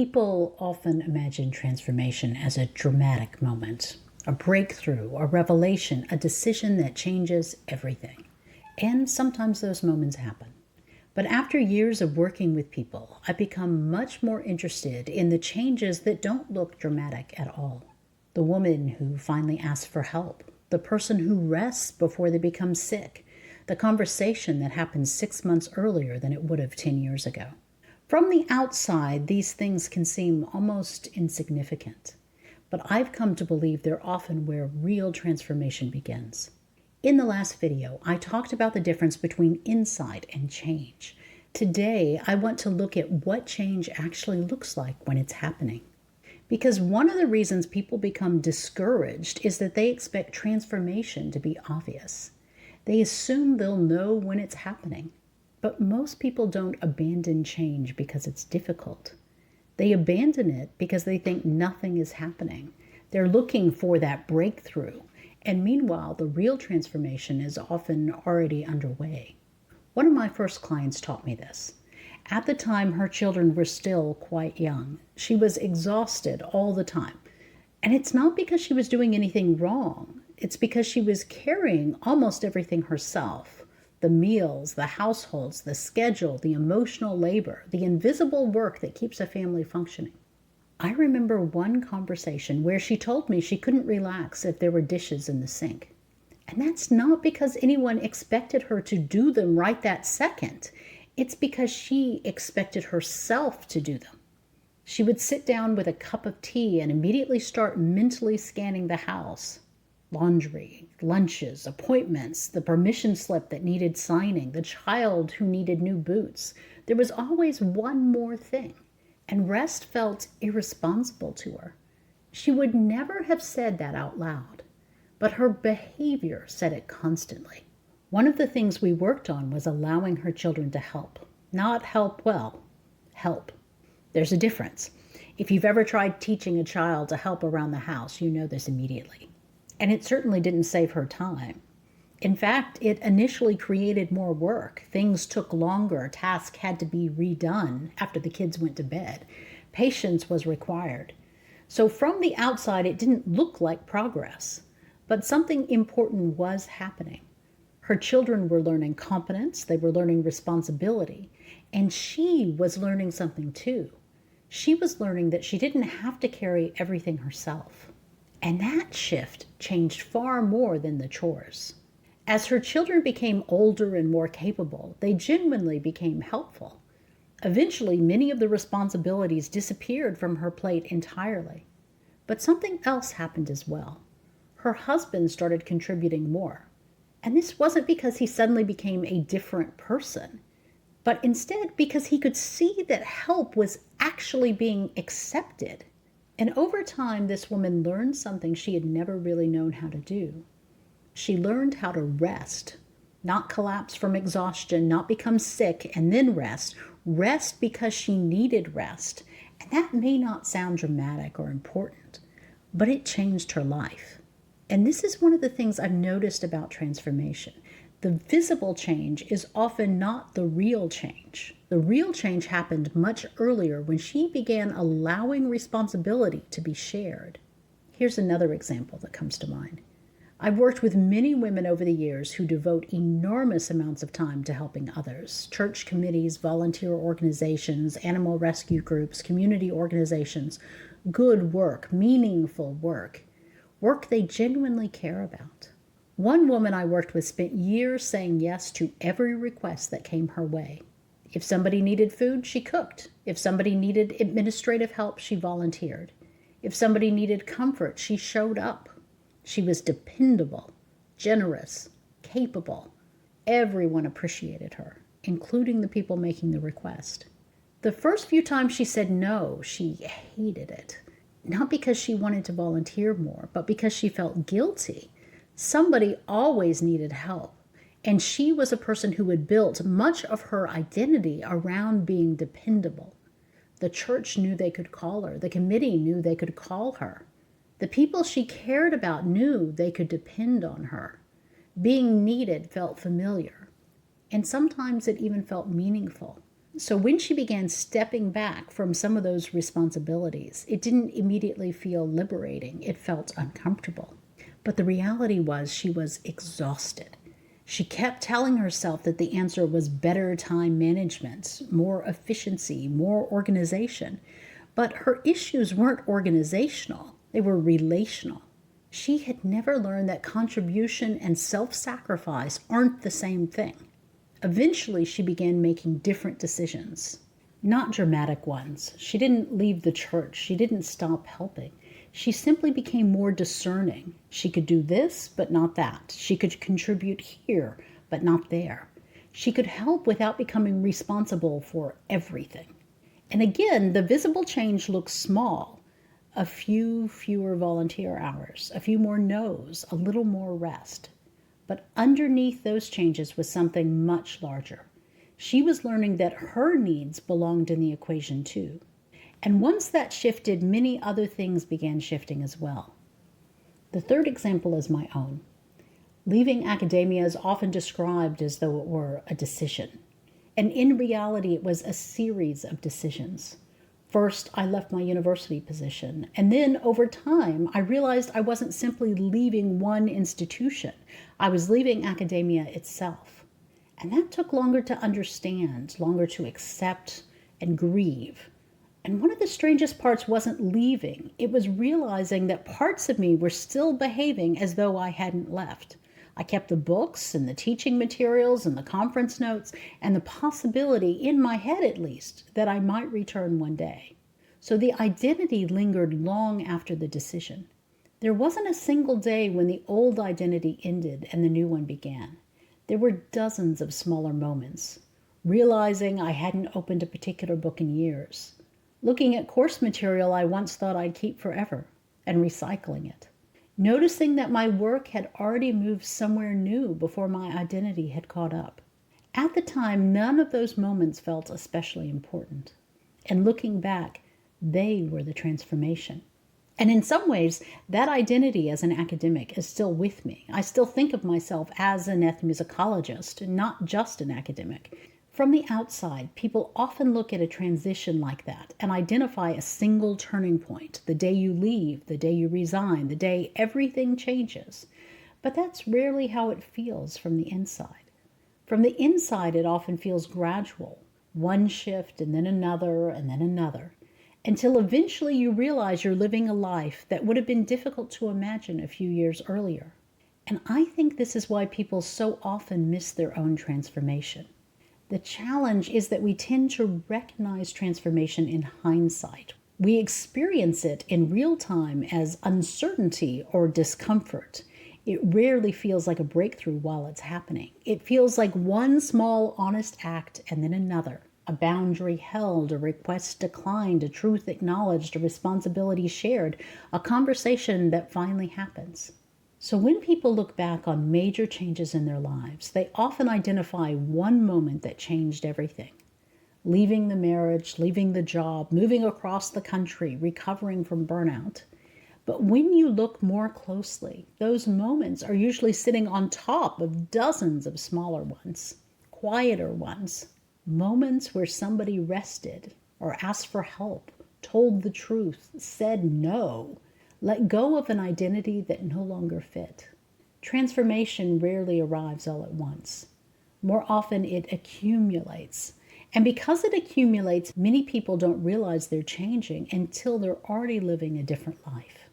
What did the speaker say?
People often imagine transformation as a dramatic moment, a breakthrough, a revelation, a decision that changes everything. And sometimes those moments happen. But after years of working with people, I've become much more interested in the changes that don't look dramatic at all. The woman who finally asks for help, the person who rests before they become sick, the conversation that happens 6 months earlier than it would have 10 years ago. From the outside, these things can seem almost insignificant, but I've come to believe they're often where real transformation begins. In the last video, I talked about the difference between insight and change. Today, I want to look at what change actually looks like when it's happening. Because one of the reasons people become discouraged is that they expect transformation to be obvious. They assume they'll know when it's happening. But most people don't abandon change because it's difficult. They abandon it because they think nothing is happening. They're looking for that breakthrough. And meanwhile, the real transformation is often already underway. One of my first clients taught me this. At the time, her children were still quite young. She was exhausted all the time. And it's not because she was doing anything wrong. It's because she was carrying almost everything herself. The meals, the households, the schedule, the emotional labor, the invisible work that keeps a family functioning. I remember one conversation where she told me she couldn't relax if there were dishes in the sink. And that's not because anyone expected her to do them right that second. It's because she expected herself to do them. She would sit down with a cup of tea and immediately start mentally scanning the house. Laundry, lunches, appointments, the permission slip that needed signing, the child who needed new boots. There was always one more thing, and rest felt irresponsible to her. She would never have said that out loud, but her behavior said it constantly. One of the things we worked on was allowing her children to help. Not help well, help. There's a difference. If you've ever tried teaching a child to help around the house, you know this immediately. And it certainly didn't save her time. In fact, it initially created more work. Things took longer. Tasks had to be redone after the kids went to bed. Patience was required. So from the outside, it didn't look like progress. But something important was happening. Her children were learning competence. They were learning responsibility. And she was learning something too. She was learning that she didn't have to carry everything herself. And that shift changed far more than the chores. As her children became older and more capable, they genuinely became helpful. Eventually, many of the responsibilities disappeared from her plate entirely. But something else happened as well. Her husband started contributing more. And this wasn't because he suddenly became a different person, but instead because he could see that help was actually being accepted. And over time, this woman learned something she had never really known how to do. She learned how to rest, not collapse from exhaustion, not become sick and then rest. Rest because she needed rest. And that may not sound dramatic or important, but it changed her life. And this is one of the things I've noticed about transformation. The visible change is often not the real change. The real change happened much earlier when she began allowing responsibility to be shared. Here's another example that comes to mind. I've worked with many women over the years who devote enormous amounts of time to helping others. Church committees, volunteer organizations, animal rescue groups, community organizations. Good work, meaningful work. Work they genuinely care about. One woman I worked with spent years saying yes to every request that came her way. If somebody needed food, she cooked. If somebody needed administrative help, she volunteered. If somebody needed comfort, she showed up. She was dependable, generous, capable. Everyone appreciated her, including the people making the request. The first few times she said no, she hated it. Not because she wanted to volunteer more, but because she felt guilty. Somebody always needed help, and she was a person who had built much of her identity around being dependable. The church knew they could call her. The committee knew they could call her. The people she cared about knew they could depend on her. Being needed felt familiar, and sometimes it even felt meaningful. So when she began stepping back from some of those responsibilities, it didn't immediately feel liberating. It felt uncomfortable. But the reality was she was exhausted. She kept telling herself that the answer was better time management, more efficiency, more organization. But her issues weren't organizational, they were relational. She had never learned that contribution and self sacrifice aren't the same thing. Eventually, she began making different decisions, not dramatic ones. She didn't leave the church, she didn't stop helping. She simply became more discerning. She could do this, but not that. She could contribute here, but not there. She could help without becoming responsible for everything. And again, the visible change looks small. A few fewer volunteer hours, a few more no's, a little more rest. But underneath those changes was something much larger. She was learning that her needs belonged in the equation too. And once that shifted, many other things began shifting as well. The third example is my own. Leaving academia is often described as though it were a decision. And in reality, it was a series of decisions. First, I left my university position, and then over time, I realized I wasn't simply leaving one institution. I was leaving academia itself. And that took longer to understand, longer to accept and grieve. And one of the strangest parts wasn't leaving. It was realizing that parts of me were still behaving as though I hadn't left. I kept the books and the teaching materials and the conference notes and the possibility, in my head at least, that I might return one day. So the identity lingered long after the decision. There wasn't a single day when the old identity ended and the new one began. There were dozens of smaller moments. Realizing I hadn't opened a particular book in years. Looking at course material I once thought I'd keep forever and recycling it. Noticing that my work had already moved somewhere new before my identity had caught up. At the time, none of those moments felt especially important. And looking back, they were the transformation. And in some ways, that identity as an academic is still with me. I still think of myself as an ethnomusicologist, not just an academic. From the outside, people often look at a transition like that and identify a single turning point, the day you leave, the day you resign, the day everything changes. But that's rarely how it feels from the inside. From the inside, it often feels gradual, one shift and then another and then another, until eventually you realize you're living a life that would have been difficult to imagine a few years earlier. And I think this is why people so often miss their own transformation. The challenge is that we tend to recognize transformation in hindsight. We experience it in real time as uncertainty or discomfort. It rarely feels like a breakthrough while it's happening. It feels like one small, honest act and then another. A boundary held, a request declined, a truth acknowledged, a responsibility shared, a conversation that finally happens. So when people look back on major changes in their lives, they often identify one moment that changed everything. Leaving the marriage, leaving the job, moving across the country, recovering from burnout. But when you look more closely, those moments are usually sitting on top of dozens of smaller ones, quieter ones, moments where somebody rested or asked for help, told the truth, said no, let go of an identity that no longer fit. Transformation rarely arrives all at once. More often it accumulates. And because it accumulates, many people don't realize they're changing until they're already living a different life.